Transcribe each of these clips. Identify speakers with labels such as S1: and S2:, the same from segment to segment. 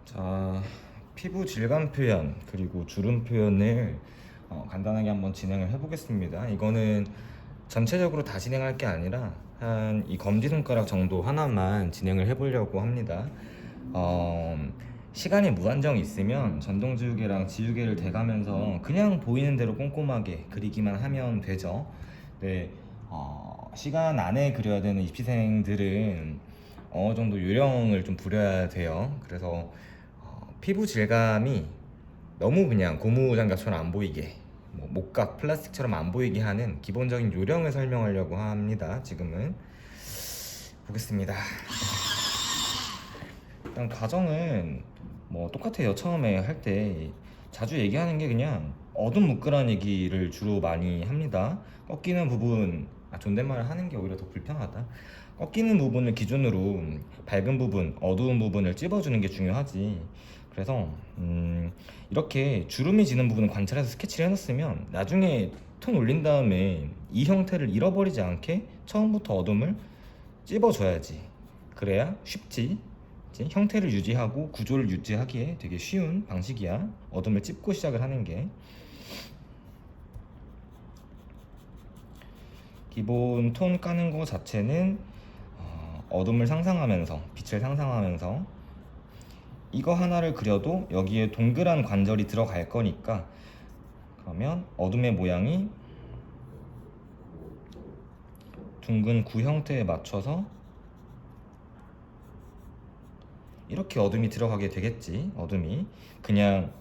S1: 자, 피부 질감 표현 그리고 주름 표현을 간단하게 한번 진행을 해보겠습니다. 이거는 전체적으로 다 진행할 게 아니라 한 이 검지손가락 정도 하나만 진행을 해보려고 합니다. 시간이 무한정 있으면 전동지우개랑 지우개를 대가면서 그냥 보이는 대로 꼼꼼하게 그리기만 하면 되죠. 네, 시간 안에 그려야 되는 입시생들은 어느 정도 요령을 좀 부려야 돼요. 그래서 피부 질감이 너무 그냥 고무장갑처럼 안 보이게, 뭐 목각 플라스틱처럼 안 보이게 하는 기본적인 요령을 설명하려고 합니다. 지금은 보겠습니다. 일단 과정은 뭐 똑같아요. 처음에 할 때 자주 얘기하는 게 그냥 어둠 묶으라는 얘기를 주로 많이 합니다. 꺾이는 부분, 존댓말을 하는 게 오히려 더 불편하다. 꺾이는 부분을 기준으로 밝은 부분, 어두운 부분을 찝어주는 게 중요하지. 그래서 이렇게 주름이 지는 부분을 관찰해서 스케치를 해놨으면 나중에 톤 올린 다음에 이 형태를 잃어버리지 않게 처음부터 어둠을 찝어줘야지. 그래야 쉽지. 이제 형태를 유지하고 구조를 유지하기에 되게 쉬운 방식이야. 어둠을 찝고 시작을 하는 게. 기본 톤 까는 거 자체는 어둠을 상상하면서, 빛을 상상하면서 이거 하나를 그려도 여기에 동그란 관절이 들어갈 거니까, 그러면 어둠의 모양이 둥근 구 형태에 맞춰서 이렇게 어둠이 들어가게 되겠지. 어둠이 그냥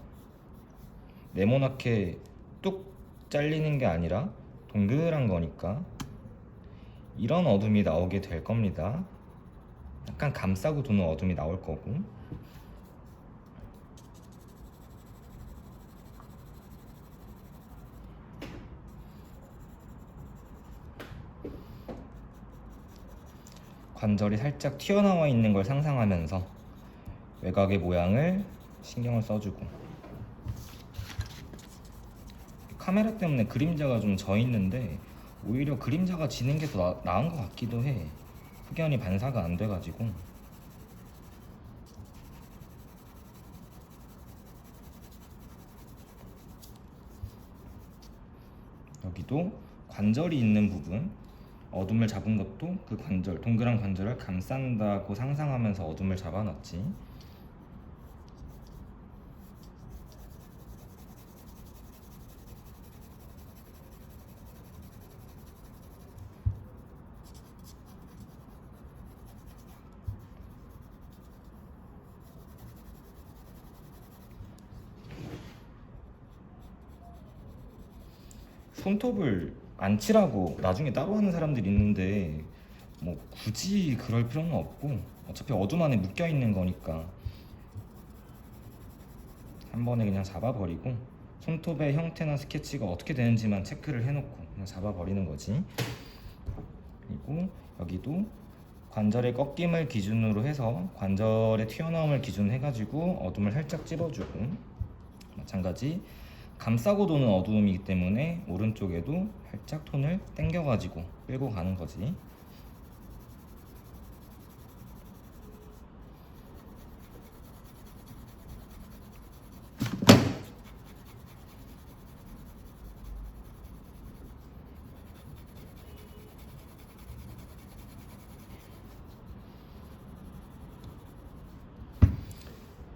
S1: 네모나게 뚝 잘리는 게 아니라 동그란 거니까 이런 어둠이 나오게 될 겁니다. 약간 감싸고 도는 어둠이 나올 거고. 관절이 살짝 튀어나와 있는 걸 상상하면서 외곽의 모양을 신경을 써주고. 카메라 때문에 그림자가 좀 져 있는데 오히려 그림자가 지는 게 더 나은 것 같기도 해. 흑연이 반사가 안 돼가지고. 여기도 관절이 있는 부분, 어둠을 잡은 것도 그 관절, 동그란 관절을 감싼다고 상상하면서 어둠을 잡아놨지. 손톱을 안 칠하고 나중에 따로 하는 사람들이 있는데 뭐 굳이 그럴 필요는 없고, 어차피 어둠 안에 묶여 있는 거니까 한 번에 그냥 잡아버리고 손톱의 형태나 스케치가 어떻게 되는지만 체크를 해놓고 그냥 잡아버리는 거지. 그리고 여기도 관절의 꺾임을 기준으로 해서 관절의 튀어나옴을 기준으로 해가지고 어둠을 살짝 찝어주고, 마찬가지 감싸고 도는 어두움이기 때문에 오른쪽에도 살짝 톤을 당겨가지고 끌고 가는 거지.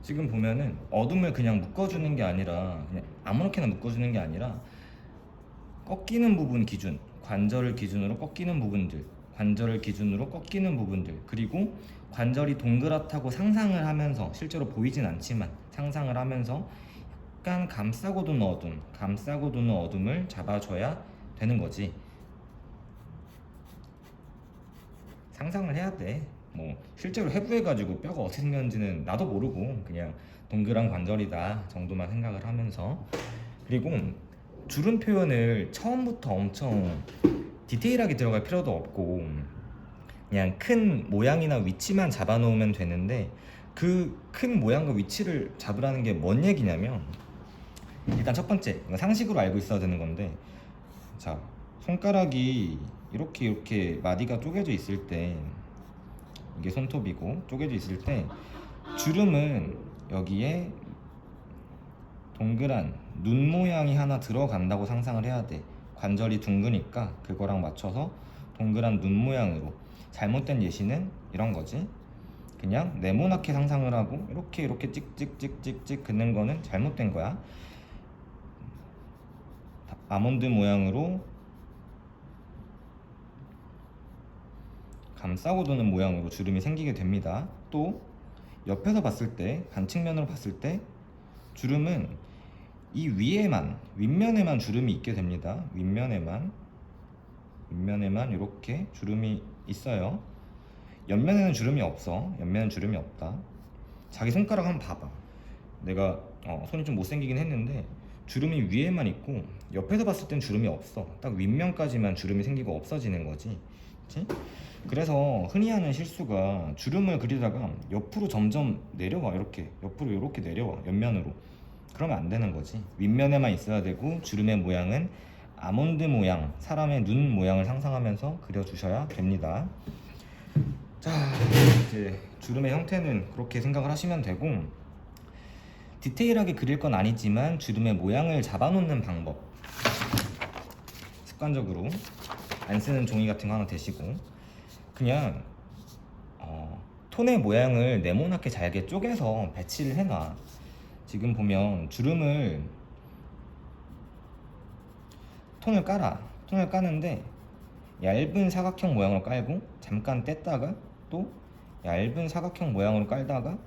S1: 지금 보면은 어둠을 그냥 묶어주는 게 아니라, 그냥 아무렇게나 묶어주는 게 아니라 꺾이는 부분 기준, 관절을 기준으로 꺾이는 부분들, 관절을 기준으로 꺾이는 부분들, 그리고 관절이 동그랗다고 상상을 하면서, 실제로 보이진 않지만 상상을 하면서 약간 감싸고 도는 어둠, 감싸고 도는 어둠을 잡아줘야 되는 거지. 상상을 해야 돼. 뭐 실제로 해부해가지고 뼈가 어떻게 생겼는지는 나도 모르고 그냥 동그란 관절이다 정도만 생각을 하면서. 그리고 주름 표현을 처음부터 엄청 디테일하게 들어갈 필요도 없고 그냥 큰 모양이나 위치만 잡아놓으면 되는데, 그 큰 모양과 위치를 잡으라는 게 뭔 얘기냐면, 일단 첫 번째 상식으로 알고 있어야 되는 건데, 자, 손가락이 이렇게 마디가 쪼개져 있을 때, 이게 손톱이고 쪼개져 있을 때 주름은 여기에 동그란 눈 모양이 하나 들어간다고 상상을 해야 돼. 관절이 둥그니까 그거랑 맞춰서 동그란 눈 모양으로. 잘못된 예시는 이런 거지. 그냥 네모나게 상상을 하고 이렇게 찍찍찍찍찍 긋는 거는 잘못된 거야. 아몬드 모양으로 감싸고 도는 모양으로 주름이 생기게 됩니다. 또 옆에서 봤을 때, 반측면으로 봤을 때 주름은 이 위에만, 윗면에만 주름이 있게 됩니다. 윗면에만 이렇게 주름이 있어요. 옆면에는 주름이 없어. 옆면은 주름이 없다. 자기 손가락 한번 봐봐. 내가 손이 좀 못생기긴 했는데 주름이 위에만 있고 옆에서 봤을 땐 주름이 없어. 딱 윗면까지만 주름이 생기고 없어지는 거지. 그치? 그래서 흔히 하는 실수가 주름을 그리다가 옆으로 점점 내려와. 이렇게 옆으로 이렇게 내려와. 옆면으로. 그러면 안 되는 거지. 윗면에만 있어야 되고 주름의 모양은 아몬드 모양, 사람의 눈 모양을 상상하면서 그려주셔야 됩니다. 자, 이제 주름의 형태는 그렇게 생각을 하시면 되고, 디테일하게 그릴 건 아니지만 주름의 모양을 잡아놓는 방법, 습관적으로 안 쓰는 종이 같은 거 하나 대시고 그냥 톤의 모양을 네모나게 잘게 쪼개서 배치를 해놔. 지금 보면 주름을 톤을 까는데 얇은 사각형 모양으로 깔고 잠깐 뗐다가 또 얇은 사각형 모양으로 깔다가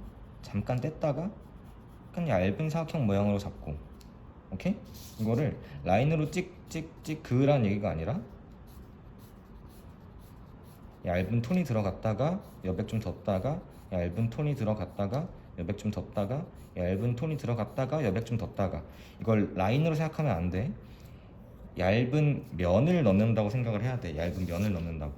S1: 잠깐 뗐다가 약간 얇은 사각형 모양으로 잡고. 오케이? 이거를 라인으로 찍찍찍 그으라는 얘기가 아니라 얇은 톤이 들어갔다가 여백 좀 뒀다가 얇은 톤이 들어갔다가 여백 좀 뒀다가 얇은 톤이 들어갔다가 여백 좀 뒀다가. 이걸 라인으로 생각하면 안 돼. 얇은 면을 넣는다고 생각을 해야 돼. 얇은 면을 넣는다고.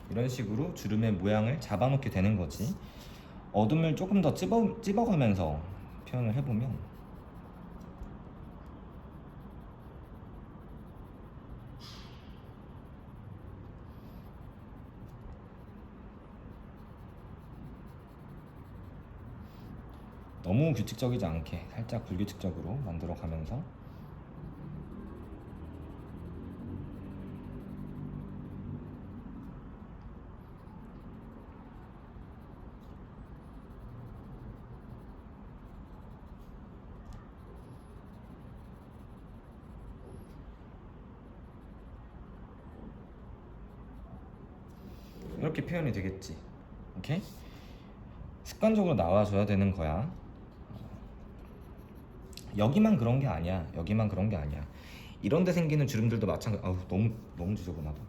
S1: 이런 식으로 주름의 모양을 잡아놓게 되는 거지. 어둠을 조금 더 찝어가면서 표현을 해보면 너무 규칙적이지 않게 살짝 불규칙적으로 만들어가면서 이렇게 표현이 되겠지. 오케이? 습관적으로 나와줘야 되는 거야. 여기만 그런 게 아니야. 여기만 그런 게 아니야. 이런 데 생기는 주름들도 마찬가지. 아우, 너무 지저분하다.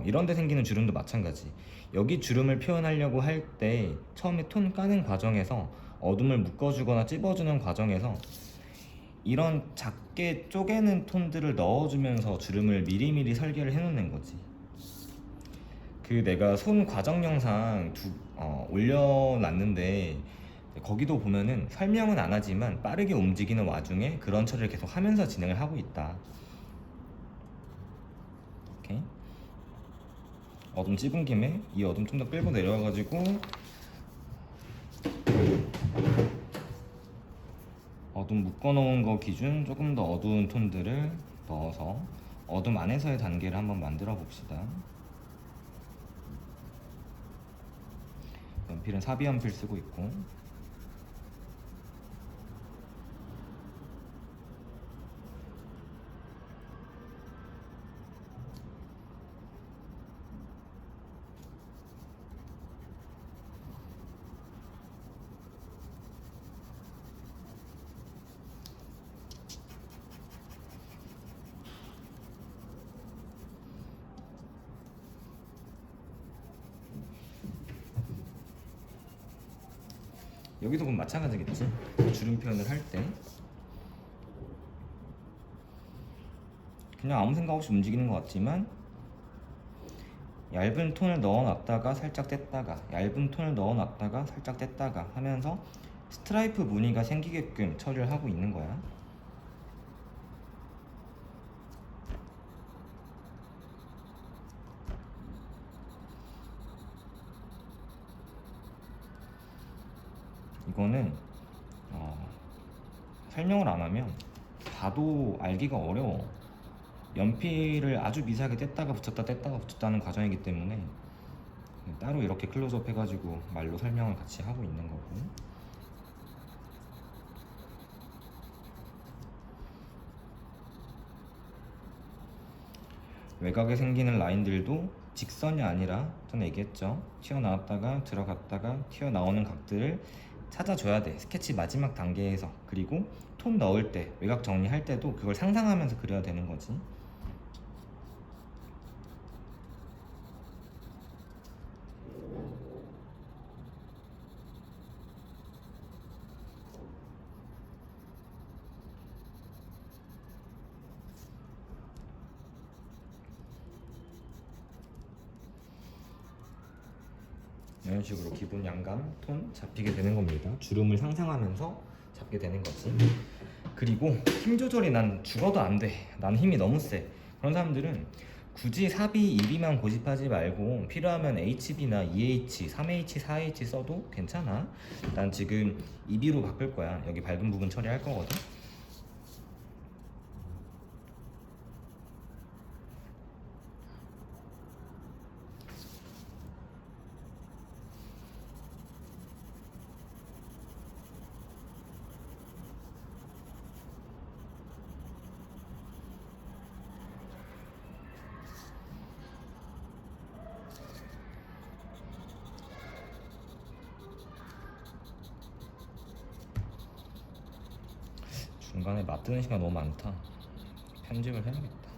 S1: 이런 데 생기는 주름도 마찬가지. 여기 주름을 표현하려고 할 때 처음에 톤 까는 과정에서 어둠을 묶어주거나 찝어주는 과정에서 이런 작게 쪼개는 톤들을 넣어주면서 주름을 미리미리 설계를 해놓는 거지. 그 내가 손 과정 영상 올려놨는데 거기도 보면은 설명은 안 하지만 빠르게 움직이는 와중에 그런 처리를 계속 하면서 진행을 하고 있다. 오케이? 어둠 찝은 김에 이 어둠 좀 더 끌고 내려와가지고 어둠 묶어놓은 거 기준 조금 더 어두운 톤들을 넣어서 어둠 안에서의 단계를 한번 만들어 봅시다. 연필은 사비 연필 쓰고 있고, 여기도 보면 마찬가지겠지. 주름 표현을 할 때 그냥 아무 생각 없이 움직이는 것 같지만 얇은 톤을 넣어놨다가 살짝 뗐다가, 얇은 톤을 넣어놨다가 살짝 뗐다가 하면서 스트라이프 무늬가 생기게끔 처리를 하고 있는 거야. 이거는 설명을 안 하면 봐도 알기가 어려워. 연필을 아주 미세하게 뗐다가 붙였다 뗐다가 붙였다는 과정이기 때문에 따로 이렇게 클로즈업 해가지고 말로 설명을 같이 하고 있는 거고. 외곽에 생기는 라인들도 직선이 아니라 전에 얘기했죠. 튀어나왔다가 들어갔다가 튀어나오는 각들을 찾아줘야 돼. 스케치 마지막 단계에서. 그리고 톤 넣을 때, 외곽 정리할 때도 그걸 상상하면서 그려야 되는 거지. 이런 식으로 기본 양감, 톤 잡히게 되는 겁니다. 주름을 상상하면서 잡게 되는 거지. 그리고 힘 조절이 난 죽어도 안 돼. 난 힘이 너무 세. 그런 사람들은 굳이 4B, 2B만 고집하지 말고 필요하면 HB나 2H, 3H, 4H 써도 괜찮아. 난 지금 2B로 바꿀 거야. 여기 밝은 부분 처리할 거거든. 중간에 맞드는 시간 너무 많다. 편집을 해야겠다.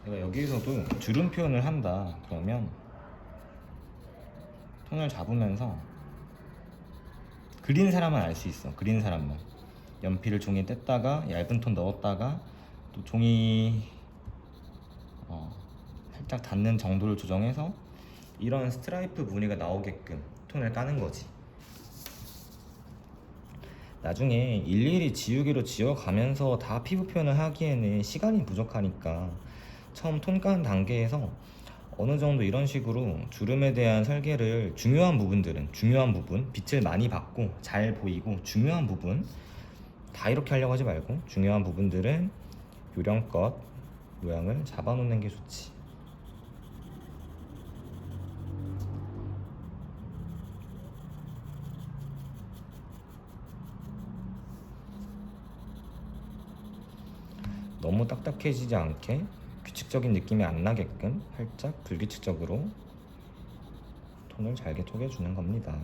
S1: 내가 여기에서도 주름 표현을 한다. 그러면 톤을 잡으면서 그린 사람만 알 수 있어. 그린 사람만. 연필을 종이에 뗐다가 얇은 톤 넣었다가 또 종이 살짝 닿는 정도를 조정해서 이런 스트라이프 무늬가 나오게끔 톤을 까는 거지. 나중에 일일이 지우개로 지워가면서 다 피부 표현을 하기에는 시간이 부족하니까 처음 톤 까는 단계에서 어느 정도 이런 식으로 주름에 대한 설계를 중요한 부분들은 중요한 부분, 빛을 많이 받고 잘 보이고 중요한 부분 다 이렇게 하려고 하지 말고 중요한 부분들은 요령껏 모양을 잡아놓는 게 좋지. 너무 딱딱해지지 않게 규칙적인 느낌이 안 나게끔 살짝 불규칙적으로 톤을 잘게 쪼개주는 겁니다.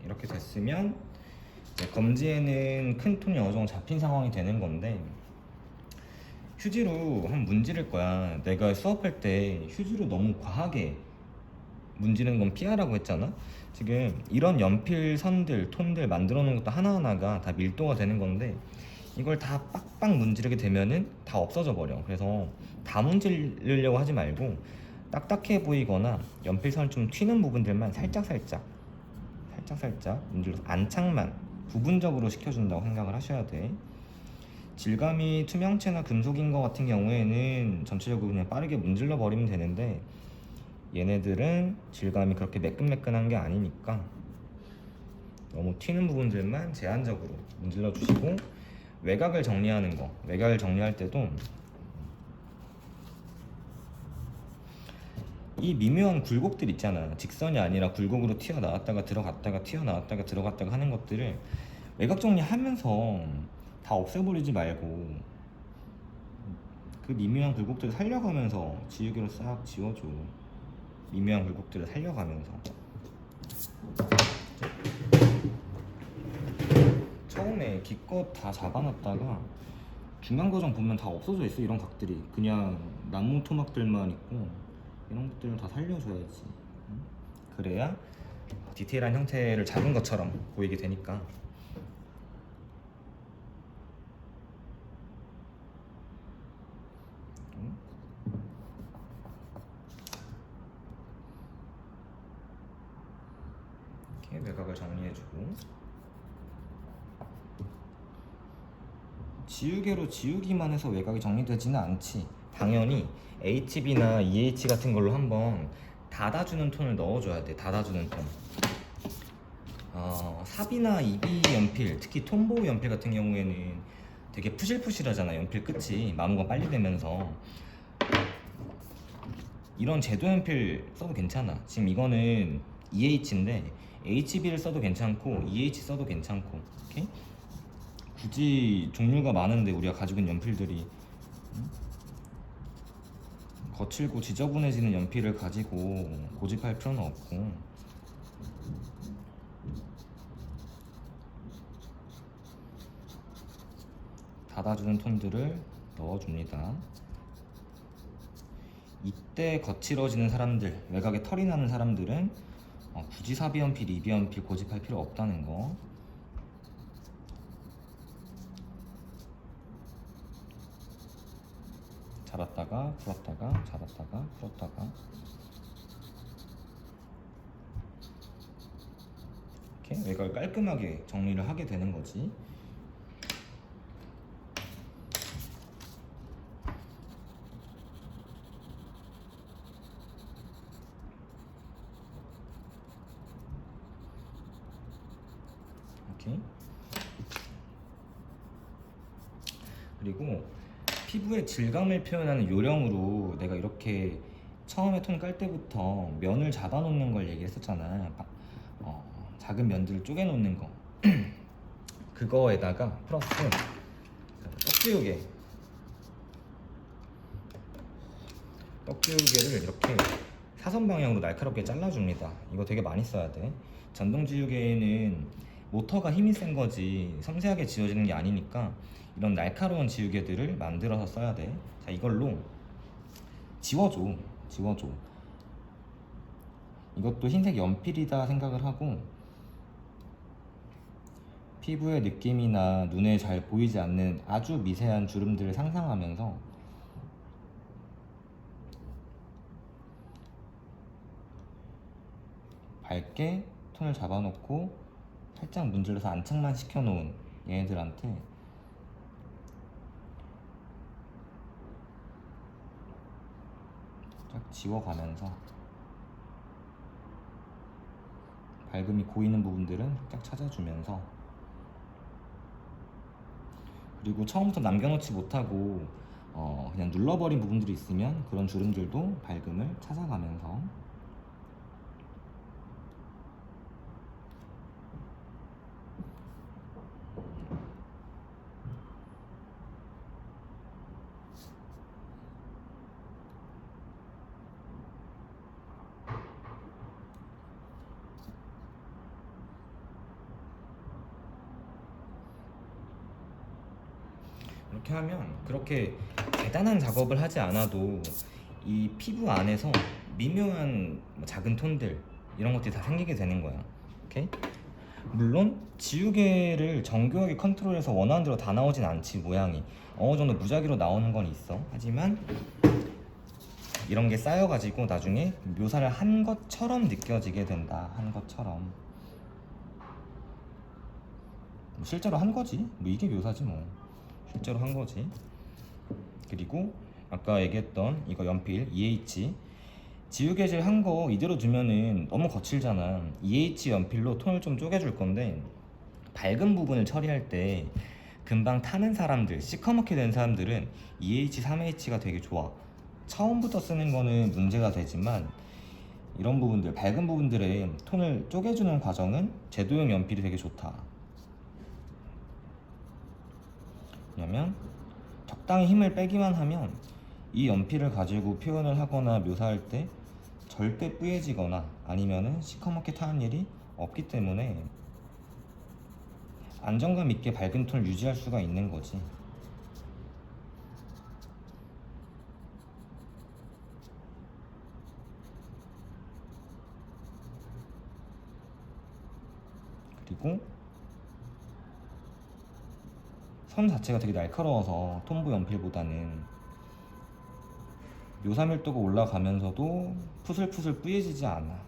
S1: 이렇게 됐으면 검지에는 큰 톤이 어느 정도 잡힌 상황이 되는 건데 휴지로 한번 문지를 거야. 내가 수업할 때 휴지로 너무 과하게 문지르는 건 피하라고 했잖아. 지금 이런 연필 선들, 톤들 만들어 놓은 것도 하나하나가 다 밀도가 되는 건데 이걸 다 빡빡 문지르게 되면은 다 없어져 버려. 그래서 다 문지르려고 하지 말고 딱딱해 보이거나 연필선 좀 튀는 부분들만 살짝살짝 문질러서 안착만 부분적으로 시켜준다고 생각을 하셔야 돼. 질감이 투명체나 금속인 것 같은 경우에는 전체적으로 그냥 빠르게 문질러 버리면 되는데 얘네들은 질감이 그렇게 매끈매끈한 게 아니니까 너무 튀는 부분들만 제한적으로 문질러 주시고 외곽을 정리하는 거, 외곽을 정리할 때도 이 미묘한 굴곡들 있잖아. 직선이 아니라 굴곡으로 튀어나왔다가 들어갔다가 튀어나왔다가 들어갔다가 하는 것들을 외곽 정리하면서 다 없애버리지 말고 그 미묘한 굴곡들을 살려가면서 지우개로 싹 지워줘. 미묘한 굴곡들을 살려가면서 처음에 기껏 다 잡아놨다가 중간 과정 보면 다 없어져 있어. 이런 각들이 그냥 나무 토막들만 있고 이런 것들을 다 살려줘야지. 응? 그래야 디테일한 형태를 잡은 것처럼 보이게 되니까. 응? 이렇게 외곽을 정리해주고, 지우개로 지우기만 해서 외곽이 정리되지는 않지. 당연히 HB나 EH 같은 걸로 한번 닫아주는 톤을 넣어줘야 돼. 닫아주는 톤. 삽이나 EB 연필, 특히 톰보우 연필 같은 경우에는 되게 푸실푸실하잖아. 연필 끝이 마무가 빨리 되면서. 이런 제도 연필 써도 괜찮아. 지금 이거는 EH인데 HB를 써도 괜찮고 EH 써도 괜찮고. 오케이? 굳이 종류가 많은데 우리가 가지고 있는 연필들이 거칠고 지저분해지는 연필을 가지고 고집할 필요는 없고, 닫아주는 톤들을 넣어줍니다. 이때 거칠어지는 사람들, 외곽에 털이 나는 사람들은 굳이 사비 연필, 이비 연필 고집할 필요 없다는 거. 잡았다가 풀었다가 잡았다가 풀었다가 이렇게 외곽을 깔끔하게 정리를 하게 되는 거지. 이렇게. 그리고 피부의 질감을 표현하는 요령으로 내가 이렇게 처음에 톤 깔 때부터 면을 잡아 놓는 걸 얘기했었잖아. 작은 면들을 쪼개 놓는 거. 그거에다가 플러스 떡지우개를 이렇게 사선 방향으로 날카롭게 잘라줍니다. 이거 되게 많이 써야 돼. 전동 지우개는 모터가 힘이 센 거지 섬세하게 지워지는 게 아니니까 이런 날카로운 지우개들을 만들어서 써야 돼. 자, 이걸로 지워줘. 이것도 흰색 연필이다 생각을 하고 피부의 느낌이나 눈에 잘 보이지 않는 아주 미세한 주름들을 상상하면서 밝게 톤을 잡아놓고 살짝 문질러서 안착만 시켜놓은 얘네들한테 쫙 지워가면서 밝음이 고이는 부분들은 쫙 찾아주면서, 그리고 처음부터 남겨놓지 못하고 그냥 눌러버린 부분들이 있으면 그런 주름들도 밝음을 찾아가면서 이렇게 하면 그렇게 대단한 작업을 하지 않아도 이 피부 안에서 미묘한 작은 톤들 이런 것들이 다 생기게 되는 거야. 오케이? 물론 지우개를 정교하게 컨트롤해서 원하는 대로 다 나오진 않지. 모양이 어느 정도 무작위로 나오는 건 있어. 하지만 이런 게 쌓여가지고 나중에 묘사를 한 것처럼 느껴지게 된다. 한 것처럼. 실제로 한 거지. 뭐 이게 묘사지 뭐. 실제로 한 거지. 그리고 아까 얘기했던 이거 연필 EH 지우개질 한 거 이대로 두면은 너무 거칠잖아. EH 연필로 톤을 좀 쪼개줄 건데 밝은 부분을 처리할 때 금방 타는 사람들, 시커멓게 된 사람들은 EH, 3H가 되게 좋아. 처음부터 쓰는 거는 문제가 되지만 이런 부분들, 밝은 부분들에 톤을 쪼개주는 과정은 제도용 연필이 되게 좋다. 왜냐면 적당히 힘을 빼기만 하면 이 연필을 가지고 표현을 하거나 묘사할 때 절대 뿌얘지거나 아니면은 시커멓게 타는 일이 없기 때문에 안정감 있게 밝은 톤을 유지할 수가 있는 거지. 그리고 선 자체가 되게 날카로워서 톰보 연필보다는 묘사 밀도가 올라가면서도 푸슬푸슬 뿌얘지지 않아.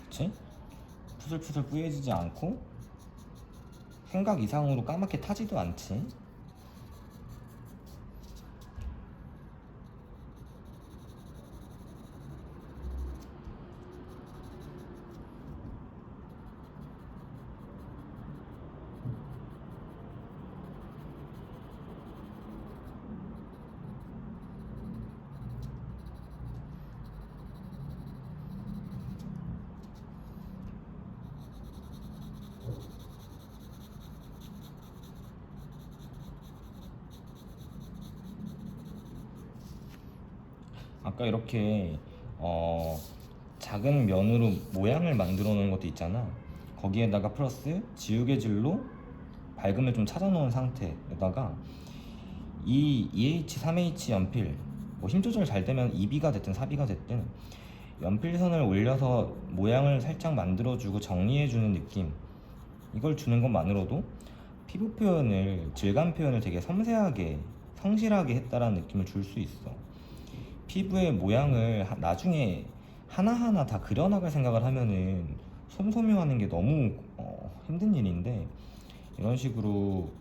S1: 그치? 푸슬푸슬 뿌얘지지 않고 생각 이상으로 까맣게 타지도 않지. 아까 이렇게 작은 면으로 모양을 만들어 놓은 것도 있잖아. 거기에다가 플러스 지우개 질로 밝음을 좀 찾아 놓은 상태에다가 이 2H, 3H 연필 뭐 힘 조절 잘 되면 2B가 됐든 4B가 됐든 연필선을 올려서 모양을 살짝 만들어주고 정리해주는 느낌, 이걸 주는 것만으로도 피부 표현을, 질감 표현을 되게 섬세하게 성실하게 했다라는 느낌을 줄 수 있어. 피부의 모양을 나중에 하나하나 다 그려나갈 생각을 하면은 솜솜이하는 게 너무 힘든 일인데, 이런 식으로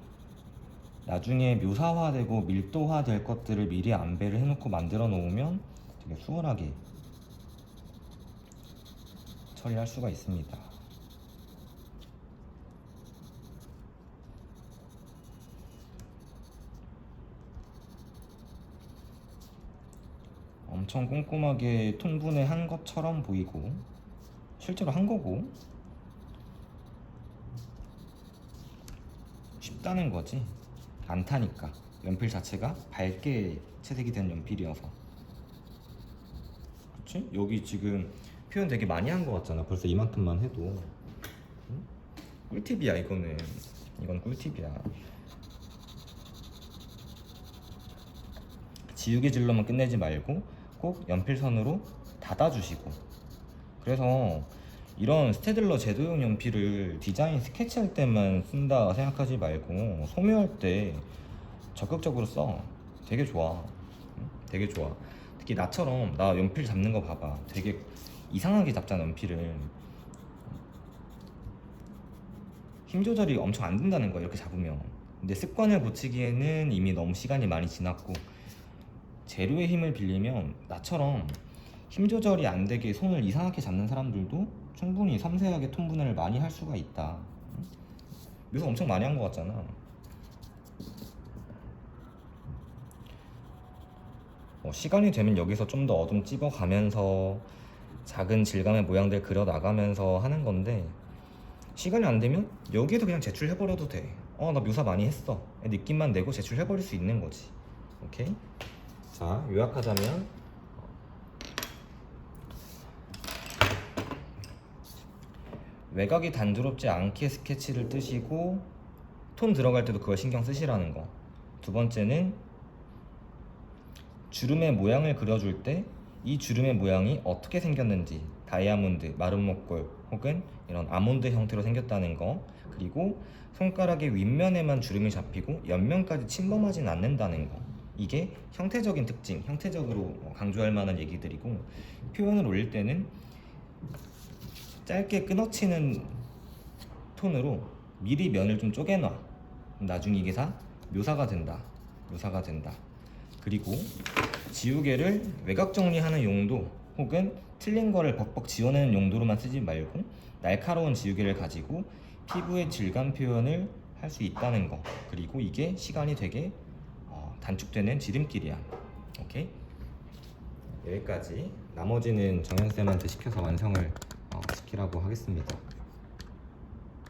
S1: 나중에 묘사화되고 밀도화될 것들을 미리 안배를 해놓고 만들어 놓으면 되게 수월하게 처리할 수가 있습니다. 엄청 꼼꼼하게 톤분해 한 것처럼 보이고 실제로 한 거고 쉽다는 거지. 안 타니까. 연필 자체가 밝게 채색이 된 연필이어서. 그치? 여기 지금 표현 되게 많이 한 거 같잖아. 벌써 이만큼만 해도. 응? 꿀팁이야 이거는. 이건 꿀팁이야. 지우개 질로만 끝내지 말고 꼭 연필선으로 닫아주시고. 그래서 이런 스테들러 제도용 연필을 디자인 스케치할 때만 쓴다 생각하지 말고 소묘할 때 적극적으로 써. 되게 좋아. 응? 되게 좋아. 특히 나처럼, 나 연필 잡는 거 봐봐. 되게 이상하게 잡잖아 연필을. 힘 조절이 엄청 안 된다는 거야 이렇게 잡으면. 근데 습관을 고치기에는 이미 너무 시간이 많이 지났고, 재료의 힘을 빌리면 나처럼 힘 조절이 안 되게 손을 이상하게 잡는 사람들도 충분히 섬세하게 톤 분해를 많이 할 수가 있다. 묘사 엄청 많이 한 거 같잖아. 시간이 되면 여기서 좀 더 어둠 찍어가면서 작은 질감의 모양들 그려 나가면서 하는 건데, 시간이 안 되면 여기에도 그냥 제출해버려도 돼. 나 묘사 많이 했어 느낌만 내고 제출해버릴 수 있는 거지. 오케이? 자, 요약하자면 외곽이 단조롭지 않게 스케치를 뜨시고 톤 들어갈 때도 그걸 신경 쓰시라는 거. 두 번째는 주름의 모양을 그려줄 때 이 주름의 모양이 어떻게 생겼는지, 다이아몬드, 마른 목골 혹은 이런 아몬드 형태로 생겼다는 거. 그리고 손가락의 윗면에만 주름이 잡히고 옆면까지 침범하진 않는다는 거. 이게 형태적인 특징, 형태적으로 강조할 만한 얘기들이고, 표현을 올릴 때는 짧게 끊어치는 톤으로 미리 면을 좀 쪼개놔. 나중에 이게 다 묘사가 된다. 묘사가 된다. 그리고 지우개를 외곽 정리하는 용도 혹은 틀린 거를 벅벅 지워내는 용도로만 쓰지 말고 날카로운 지우개를 가지고 피부의 질감 표현을 할 수 있다는 거. 그리고 이게 시간이 되게 단축되는 지름길이야. 오케이? 여기까지. 나머지는 정현쌤한테 시켜서 완성을 시키라고 하겠습니다.